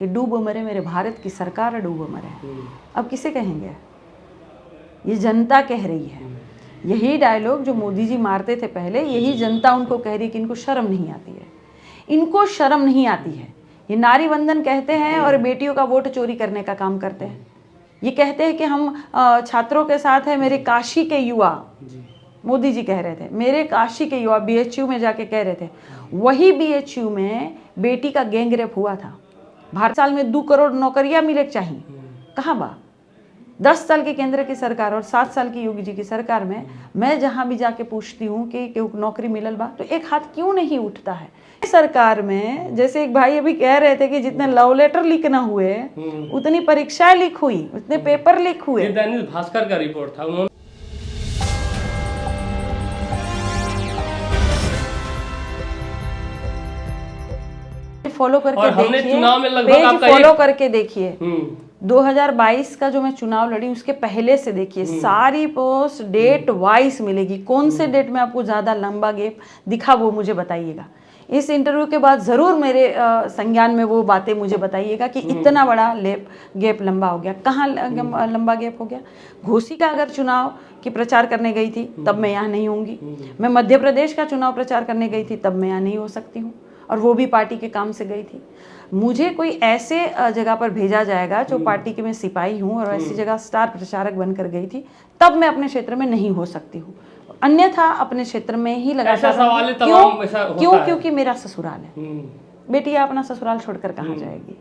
कि डूब मरे मेरे भारत की सरकार डूब मरे। अब किसे कहेंगे? ये जनता कह रही है। यही डायलॉग जो मोदी जी मारते थे पहले, यही जनता उनको कह रही है कि इनको शर्म नहीं आती है, इनको शर्म नहीं आती है। ये नारी वंदन कहते हैं और बेटियों का वोट चोरी करने का काम करते हैं। ये कहते हैं कि हम छात्रों के साथ हैं। मेरे काशी के युवा, मोदी जी कह रहे थे, मेरे काशी के युवा बीएचयू में जाके कह रहे थे, वही बीएचयू में बेटी का गैंग रेप हुआ था। भारत साल में 2 करोड़ नौकरियां मिले चाहिए, कहाँ बा? 10 साल की केंद्र की सरकार और 7 साल की योगी जी की सरकार में मैं जहां भी जाके पूछती हूँ कि नौकरी मिलल बा, तो एक हाथ क्यों नहीं उठता है सरकार में? जैसे एक भाई अभी कह रहे थे कि जितने लव लेटर लीक ना हुए उतनी परीक्षाएं लीक हुई, उतने पेपर लीक हुए। दैनिक भास्कर का रिपोर्ट था, उन्होंने फॉलो करके देखिए, चुनाव में लगभग पेज आपका फॉलो करके देखिए। 2022 का जो मैं चुनाव लड़ी उसके पहले से देखिए, सारी पोस्ट डेट वाइज मिलेगी। कौन से डेट में आपको ज्यादा लंबा गैप दिखा वो मुझे बताइएगा। इस इंटरव्यू के बाद जरूर मेरे संज्ञान में वो बातें मुझे बताइएगा कि इतना बड़ा गैप लंबा हो गया। कहाँ लंबा गैप हो गया? घोसी का अगर चुनाव की प्रचार करने गई थी तब मैं यहाँ नहीं होंगी। मैं मध्य प्रदेश का चुनाव प्रचार करने गई थी तब मैं यहाँ नहीं हो सकती हूँ, और वो भी पार्टी के काम से गई थी। मुझे कोई ऐसे जगह पर भेजा जाएगा जो पार्टी की मैं सिपाही हूँ और ऐसी जगह स्टार प्रचारक बनकर गई थी, तब मैं अपने क्षेत्र में नहीं हो सकती हूँ। अन्यथा अपने क्षेत्र में ही लगातार। क्यों? क्योंकि मेरा ससुराल है। बेटी अपना ससुराल छोड़कर कहाँ जाएगी?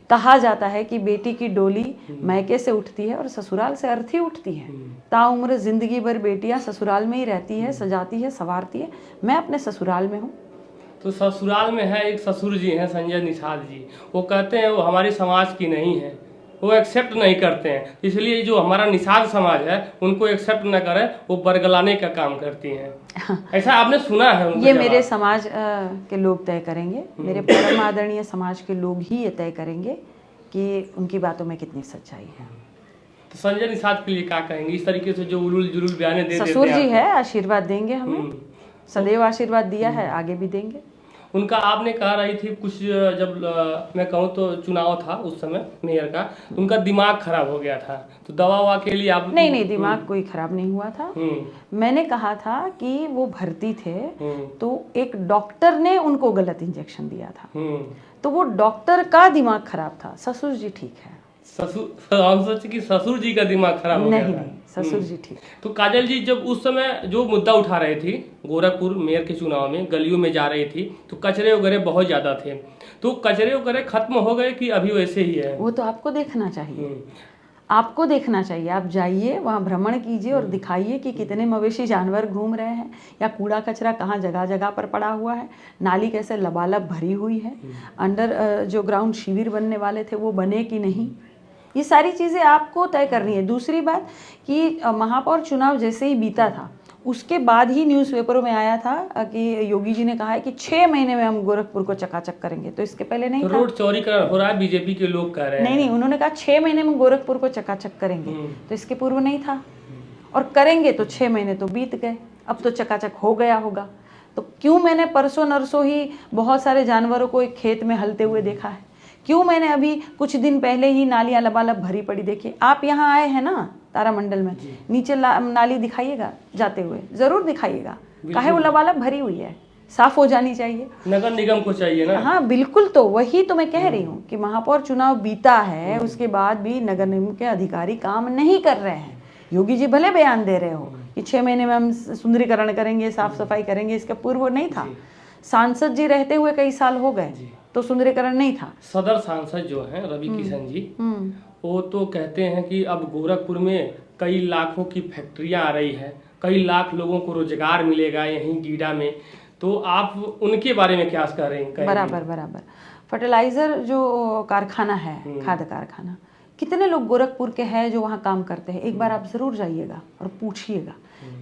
कहा जाता है कि बेटी की डोली मैके से उठती है और ससुराल से अर्थी उठती है। ताउम्र जिंदगी भर बेटियां ससुराल में ही रहती है, सजाती है, संवारती है। मैं अपने ससुराल में हूँ। तो ससुराल में है एक ससुर जी हैं, संजय निषाद जी, वो कहते हैं वो हमारे समाज की नहीं है, वो एक्सेप्ट नहीं करते हैं, इसलिए जो हमारा निषाद समाज है उनको एक्सेप्ट न करे, वो बरगलाने का काम करती हैं। ऐसा आपने सुना है? ये मेरे समाज के लोग तय करेंगे, मेरे परम आदरणीय समाज के लोग ही ये तय करेंगे कि उनकी बातों में कितनी सच्चाई है। तो संजय निषाद के लिए क्या कहेंगे इस तरीके से जो उलूल जुलूल बयाने दे देते हैं? ससुर जी है, आशीर्वाद देंगे हमें, सदैव आशीर्वाद दिया है, आगे भी देंगे। उनका आपने कहा रही थी कुछ, जब मैं कहूँ तो चुनाव था उस समय मेयर का, उनका दिमाग खराब हो गया था, तो दवा ववा के लिए आप? नहीं, दिमाग कोई खराब नहीं हुआ था। मैंने कहा था कि वो भर्ती थे तो एक डॉक्टर ने उनको गलत इंजेक्शन दिया था, तो वो डॉक्टर का दिमाग खराब था। ससुर जी ठीक है। हम सोचे कि ससुर जी का दिमाग खराब हो गया था। नहीं, ससुर जी ठीक। तो काजल जी जब उस समय जो मुद्दा उठा रहे थी गोरखपुर मेयर के चुनाव में, गलियों में जा रही थी तो कचरे वगैरह बहुत ज्यादा थे, तो कचरे वगैरह खत्म हो गए कि अभी वैसे ही है? वो तो आपको देखना चाहिए, आपको देखना चाहिए। आप जाइए वहाँ, भ्रमण कीजिए और दिखाइए कि कितने मवेशी जानवर घूम रहे हैं, या कूड़ा कचरा कहाँ जगह जगह पर पड़ा हुआ है, नाली कैसे लबालब भरी हुई है, अंडर जो ग्राउंड शिविर बनने वाले थे वो बने कि नहीं। ये सारी चीज़ें आपको तय करनी है। दूसरी बात कि महापौर चुनाव जैसे ही बीता था उसके बाद ही न्यूज़पेपरों में आया था कि योगी जी ने कहा है कि 6 महीने में हम गोरखपुर को चकाचक करेंगे, तो इसके पहले नहीं तो था। रोड चौड़ीकरण हो रहा है, बीजेपी के लोग कह रहे हैं। नहीं, उन्होंने कहा 6 महीने में गोरखपुर को चकाचक करेंगे, तो इसके पूर्व नहीं था। और करेंगे तो 6 महीने तो बीत गए, अब तो चकाचक हो गया होगा। तो क्यों मैंने परसों नरसों ही बहुत सारे जानवरों को एक खेत में हलते हुए देखा है? क्यों मैंने अभी कुछ दिन पहले ही नालियां लबालब भरी पड़ी देखी? आप यहाँ आए हैं ना तारामंडल में, नीचे नाली दिखाइएगा जाते हुए, जरूर दिखाइएगा। काहे वो लबालब भरी हुई है, साफ हो जानी चाहिए। नगर निगम को चाहिए ना। हाँ बिल्कुल, तो वही तो मैं कह रही हूँ कि महापौर चुनाव बीता है, उसके बाद भी नगर निगम के अधिकारी काम नहीं कर रहे हैं। योगी जी भले बयान दे रहे हो कि 6 महीने में हम सुंदरीकरण करेंगे, साफ सफाई करेंगे, इसका पूर्व नहीं था। सांसद जी रहते हुए कई साल हो गए तो सुंदरीकरण नहीं था। सदर सांसद जो हैं रवि किशन जी, वो तो कहते हैं कि अब गोरखपुर में कई लाखों की फैक्ट्रियां आ रही है, कई लाख लोगों को रोजगार मिलेगा यहीं गीडा में, तो आप उनके बारे में क्या कह रहे हैं? बराबर। फर्टिलाइजर जो कारखाना है, खाद्य कारखाना, कितने लोग गोरखपुर के हैं जो वहाँ काम करते हैं? एक बार आप जरूर जाइएगा और पूछिएगा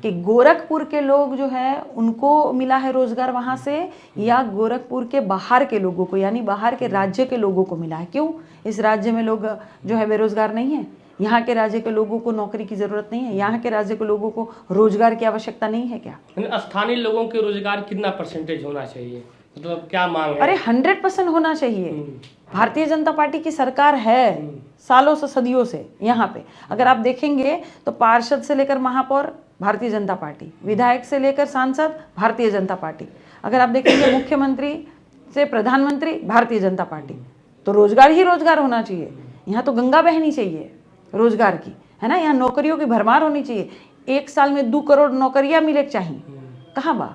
कि गोरखपुर के लोग जो है उनको मिला है रोजगार वहाँ से, या गोरखपुर के बाहर के लोगों को, यानी बाहर के राज्य के लोगों को मिला है। क्यों? इस राज्य में लोग जो है बेरोजगार नहीं है? यहाँ के राज्य के लोगों को नौकरी की जरूरत नहीं है? यहाँ के राज्य के लोगों को रोजगार की आवश्यकता नहीं है क्या? स्थानीय लोगों के रोजगार कितना परसेंटेज होना चाहिए, मतलब क्या मांग है? अरे 100% होना चाहिए, भारतीय जनता पार्टी की सरकार है सालों से, सदियों से यहाँ पे। अगर आप देखेंगे तो पार्षद से लेकर महापौर भारतीय जनता पार्टी, विधायक से लेकर सांसद भारतीय जनता पार्टी, अगर आप देखेंगे मुख्यमंत्री से प्रधानमंत्री भारतीय जनता पार्टी। तो रोजगार ही रोजगार होना चाहिए, यहाँ तो गंगा बहनी चाहिए रोजगार की, है ना। यहाँ नौकरियों की भरमार होनी चाहिए, 1 साल में 2 करोड़ नौकरियां मिले चाहिए। कहाँ बा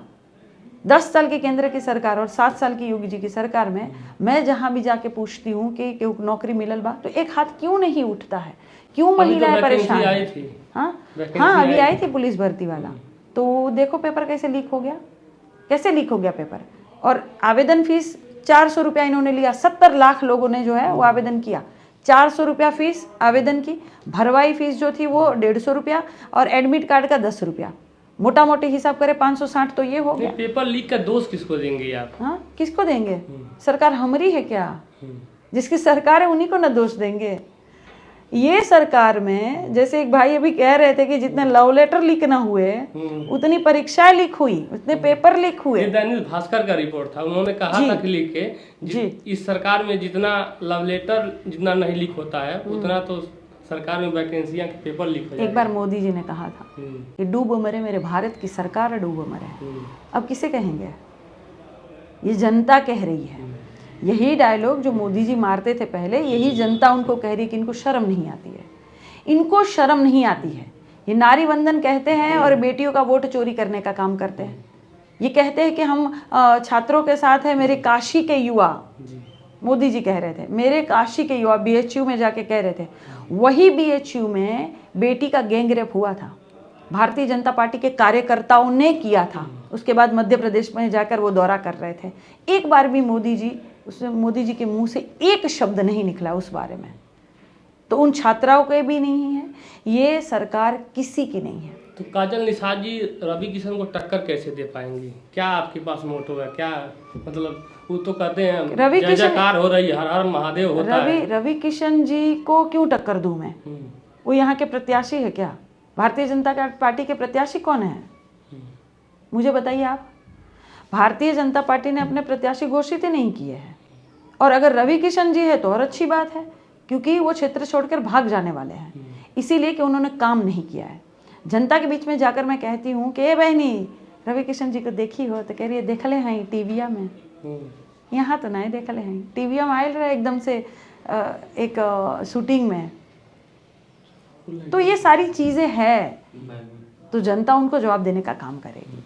10 साल की केंद्र की सरकार और 7 साल की योगी जी की सरकार में मैं जहां भी जाके पूछती हूँ कि नौकरी मिलल बा, तो एक हाथ क्यों नहीं उठता है? क्यों महिलाएं परेशान हैं? हाँ अभी आई थी पुलिस भर्ती वाला, तो देखो पेपर कैसे लीक हो गया, कैसे लीक हो गया पेपर। और आवेदन फीस 400 रुपया इन्होंने लिया, 70 लाख लोगों ने जो है वो आवेदन किया, 400 रुपया फीस आवेदन की, भरवाई फीस जो थी वो 150 रुपया और एडमिट कार्ड का 10 रुपया, मोटा मोटी हिसाब करे 560, तो ये हो गया। पेपर लीक का दोष किसको देंगे आप? हाँ किसको देंगे? सरकार हमारी है क्या? जिसकी सरकार है उन्हीं को ना दोष देंगे। ये सरकार में जैसे एक भाई अभी कह रहे थे कि जितने लव लेटर लीक ना हुए उतनी परीक्षाएं लीक हुई, उतने पेपर लीक हुए। ये दैनिक भास्कर का रिपोर्ट था, उन्होंने कहा था कि लिख के इस सरकार में जितना लव लेटर जितना नहीं लीक होता है उतना तो सरकार में वैकेंसियां के पेपर लीक हो जाएंगे। एक बार मोदी जी ने कहा था कि डूब मरे मेरे भारत की सरकार डूब मरे। अब किसे कहेंगे? ये जनता कह रही है। यही डायलॉग जो मोदी जी मारते थे पहले, यही जनता उनको कह रही है कि इनको शर्म नहीं आती है, इनको शर्म नहीं आती है। ये नारी वंदन कहते हैं और बेटियों का वोट चोरी करने का काम करते हैं। ये कहते हैं कि हम छात्रों के साथ है, मेरे काशी के युवा, मोदी जी कह रहे थे मेरे काशी के युवा, BHU में जाके कह रहे थे। वही BHU में बेटी का गैंग रेप हुआ था, भारतीय जनता पार्टी के कार्यकर्ताओं ने किया था। उसके बाद मध्य प्रदेश में जाकर वो दौरा कर रहे थे। एक बार भी मोदी जी के मुंह से एक शब्द नहीं निकला उस बारे में। तो उन छात्राओं के भी नहीं है, ये सरकार किसी की नहीं है। तो काजल निषाद जी रवि किशन को टक्कर कैसे दे पाएंगी? क्या आपके पास मोटो है? क्या मतलब वो तो कहते हैं रवि किशन जयकार हो रही है, हर हर महादेव होता है। रवि किशन जी को क्यों टक्कर दूं मैं? वो यहाँ के प्रत्याशी है क्या? भारतीय जनता पार्टी के प्रत्याशी कौन है? मुझे बताइए आप। भारतीय जनता पार्टी ने अपने प्रत्याशी घोषित ही नहीं किए हैं। और अगर रवि किशन जी है तो और अच्छी बात है, क्योंकि वो क्षेत्र छोड़कर भाग जाने वाले हैं, इसीलिए कि उन्होंने काम नहीं किया है। जनता के बीच में जाकर मैं कहती हूँ कि बहनी रवि किशन जी को देखी हो, तो कह रही है देखले हैं टीविया में। यहाँ तो नहीं देखले हैं, टीविया में आयल रहे एकदम से एक शूटिंग में। तो ये सारी चीज़ें हैं, तो जनता उनको जवाब देने का काम करेगी।